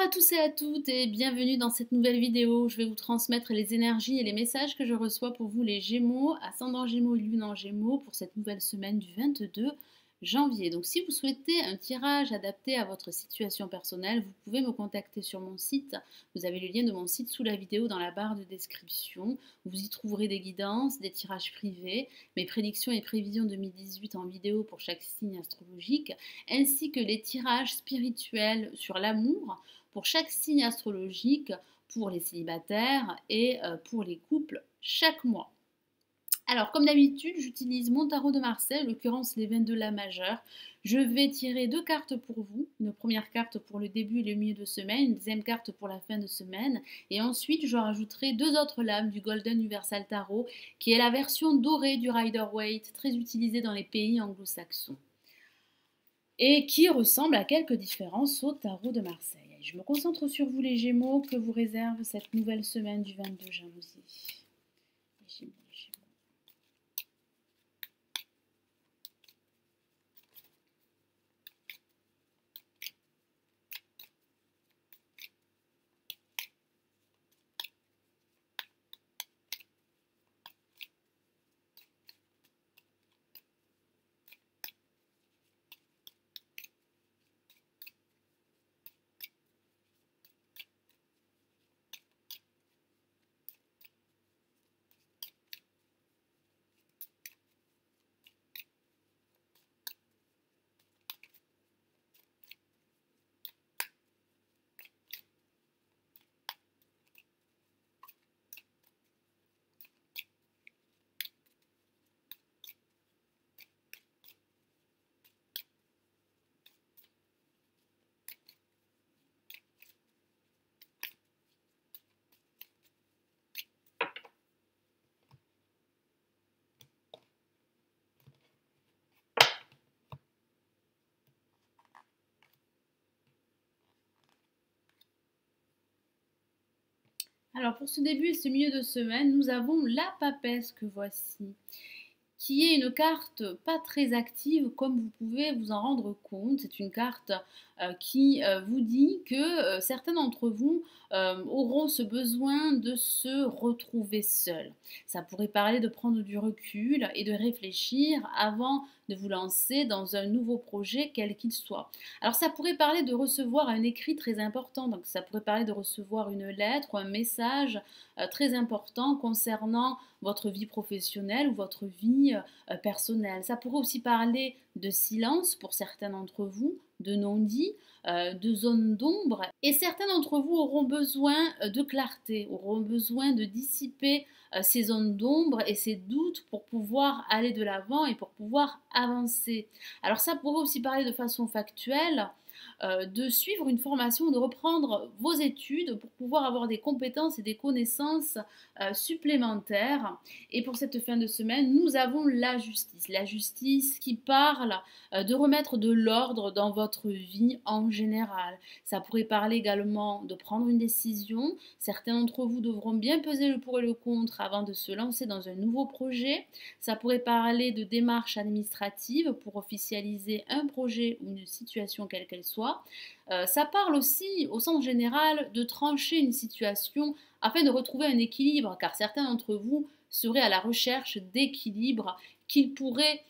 à tous et à toutes et bienvenue dans cette nouvelle vidéo. Je vais vous transmettre les énergies et les messages que je reçois pour vous les Gémeaux, ascendant Gémeaux et Lune en Gémeaux pour cette nouvelle semaine du 22 janvier. Donc si vous souhaitez un tirage adapté à votre situation personnelle, vous pouvez me contacter sur mon site. Vous avez le lien de mon site sous la vidéo dans la barre de description. Vous y trouverez des guidances, des tirages privés, mes prédictions et prévisions 2018 en vidéo pour chaque signe astrologique, ainsi que les tirages spirituels sur l'amour pour chaque signe astrologique, pour les célibataires et pour les couples chaque mois. Alors, comme d'habitude, j'utilise mon tarot de Marseille, en l'occurrence les 22 La majeure. Je vais tirer deux cartes pour vous. Une première carte pour le début et le milieu de semaine, une deuxième carte pour la fin de semaine. Et ensuite, je rajouterai deux autres lames du Golden Universal Tarot, qui est la version dorée du Rider-Waite, très utilisée dans les pays anglo-saxons, et qui ressemble à quelques différences au tarot de Marseille. Je me concentre sur vous les Gémeaux, que vous réserve cette nouvelle semaine du 22 janvier. Les Gémeaux, les Gémeaux. Alors pour ce début et ce milieu de semaine, nous avons la papesse que voici, qui est une carte pas très active comme vous pouvez vous en rendre compte. C'est une carte qui vous dit que certains d'entre vous auront ce besoin de se retrouver seuls. Ça pourrait parler de prendre du recul et de réfléchir avant de vous lancer dans un nouveau projet quel qu'il soit. Alors ça pourrait parler de recevoir un écrit très important, donc ça pourrait parler de recevoir une lettre ou un message très important concernant votre vie professionnelle ou votre vie personnelle. Ça pourrait aussi parler de silence pour certains d'entre vous, de non-dit, de zones d'ombre. Et certains d'entre vous auront besoin de clarté, auront besoin de dissiper ces zones d'ombre et ces doutes pour pouvoir aller de l'avant et pour pouvoir avancer. Alors ça pourrait aussi parler de façon factuelle, de suivre une formation, de reprendre vos études pour pouvoir avoir des compétences et des connaissances supplémentaires. Et pour cette fin de semaine, nous avons la justice qui parle de remettre de l'ordre dans votre vie en général. Ça pourrait parler également de prendre une décision. Certains d'entre vous devront bien peser le pour et le contre avant de se lancer dans un nouveau projet. Ça pourrait parler de démarches administratives pour officialiser un projet ou une situation quelle qu'elle soit. Ça parle aussi, au sens général, de trancher une situation afin de retrouver un équilibre, car certains d'entre vous seraient à la recherche d'équilibre qu'ils pourraient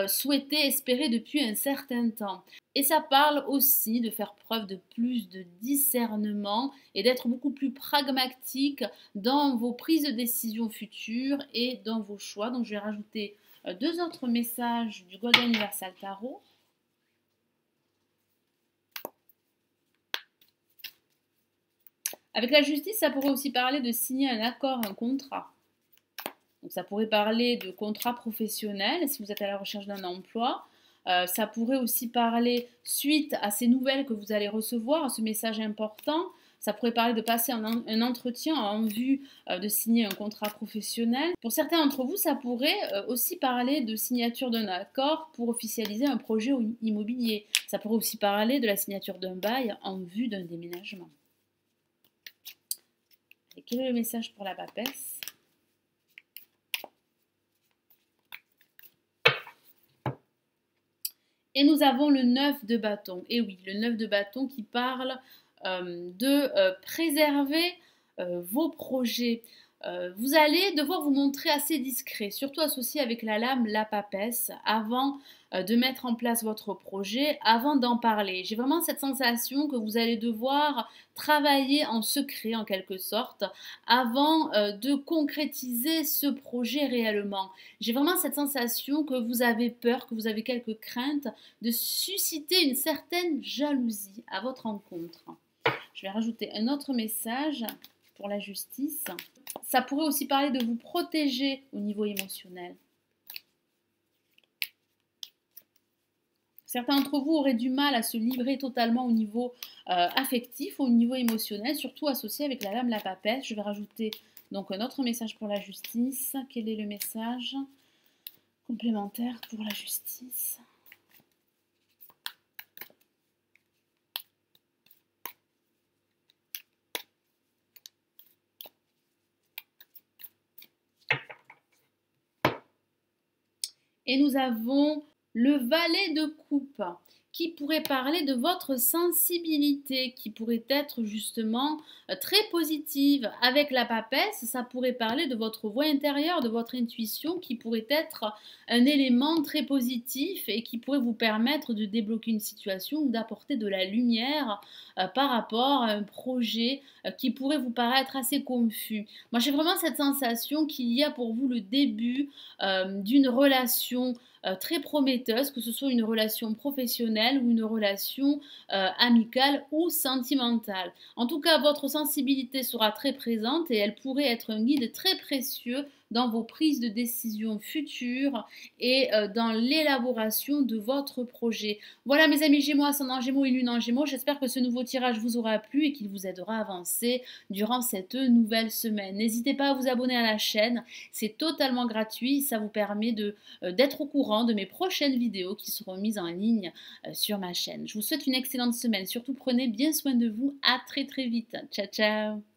souhaiter, espérer depuis un certain temps. Et ça parle aussi de faire preuve de plus de discernement et d'être beaucoup plus pragmatique dans vos prises de décision futures et dans vos choix. Donc je vais rajouter deux autres messages du Golden Universal Tarot. Avec la justice, ça pourrait aussi parler de signer un accord, un contrat. Donc ça pourrait parler de contrat professionnel si vous êtes à la recherche d'un emploi. Ça pourrait aussi parler, suite à ces nouvelles que vous allez recevoir, à ce message important, ça pourrait parler de passer un entretien en vue de signer un contrat professionnel. Pour certains d'entre vous, ça pourrait aussi parler de signature d'un accord pour officialiser un projet immobilier. Ça pourrait aussi parler de la signature d'un bail en vue d'un déménagement. Et quel est le message pour la papesse ? Et nous avons le 9 de bâton. Et oui, le 9 de bâton qui parle de préserver vos projets. Vous allez devoir vous montrer assez discret, surtout associé avec la lame, la papesse, avant de mettre en place votre projet, avant d'en parler. J'ai vraiment cette sensation que vous allez devoir travailler en secret, en quelque sorte, avant de concrétiser ce projet réellement. J'ai vraiment cette sensation que vous avez peur, que vous avez quelques craintes de susciter une certaine jalousie à votre encontre. Je vais rajouter un autre message pour la justice. Ça pourrait aussi parler de vous protéger au niveau émotionnel. Certains d'entre vous auraient du mal à se livrer totalement au niveau affectif, au niveau émotionnel, surtout associé avec la lame, la papesse. Je vais rajouter donc un autre message pour la justice. Quel est le message complémentaire pour la justice ? Et nous avons le valet de coupe qui pourrait parler de votre sensibilité, qui pourrait être justement très positive. Avec la papesse, ça pourrait parler de votre voix intérieure, de votre intuition, qui pourrait être un élément très positif et qui pourrait vous permettre de débloquer une situation ou d'apporter de la lumière par rapport à un projet qui pourrait vous paraître assez confus. Moi, j'ai vraiment cette sensation qu'il y a pour vous le début d'une relation très prometteuse, que ce soit une relation professionnelle ou une relation amicale ou sentimentale. En tout cas, votre sensibilité sera très présente et elle pourrait être un guide très précieux dans vos prises de décision futures et dans l'élaboration de votre projet. Voilà mes amis Gémeaux, ascendant Gémeaux et lune en Gémeaux, j'espère que ce nouveau tirage vous aura plu et qu'il vous aidera à avancer durant cette nouvelle semaine. N'hésitez pas à vous abonner à la chaîne, c'est totalement gratuit, ça vous permet d'être au courant de mes prochaines vidéos qui seront mises en ligne sur ma chaîne. Je vous souhaite une excellente semaine, surtout prenez bien soin de vous, à très très vite. Ciao ciao.